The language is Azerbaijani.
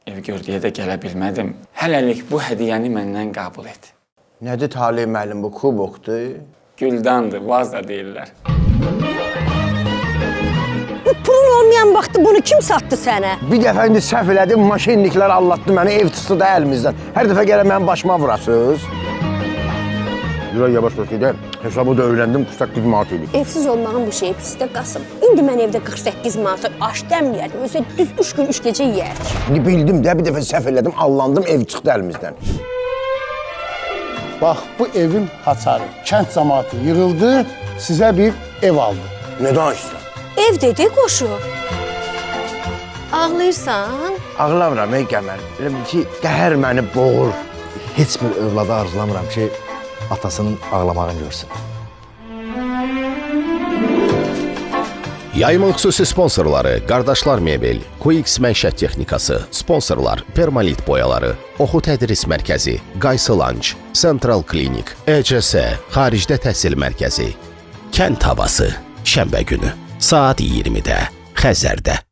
Ev gördüyə də gələ bilmədim. Hələlik bu hədiyyəni məndən qəbul et. Nədir Talih müəllim, bu kubokdur? Güldandır, vaza deyirlər. Bu pulun olmayan vaxtı bunu kim sattı sənə? Bir dəfə indi səhv elədim, maşinliklər allatdı məni, ev tutdu da əlimizdən. Hər dəfə gələn mənim başıma vurasınız. Biraz yavaş-yavaş gedək. Hesabı da öyrəndim, 48 manat edir. Evsiz olmağın bu şeyi pisdə Qasım. İndi mən evdə 48 manata aş dəmləyərdim. Özə düz 3 gün 3 gecə yeyərdik. İndi bildim də, bir dəfə səhv elədim, allandım, ev çıxdı əlimizdən. Bax, bu evin haçarı. Kənd cəmaatı yığıldı, sizə bir ev aldı. Nə danışsan? Ev dedi qoşu. Ağlayırsan? Ağlamıram, ey Qəmər. Elə bil ki, qəhər məni boğur. Heç bir övlada arzulamıram ki, atasının ağlamağını görsün. Yayımın xüsusi sponsorları Qardaşlar Mebel, QX Mənşət Texnikası, sponsorlar Permalit Boyaları, Oxu Tədris Mərkəzi, Qaysı Lunch, Central Klinik, ECS, Xaricdə Təhsil Mərkəzi. Kənd havası, şənbə günü, saat 20-də, Xəzərdə.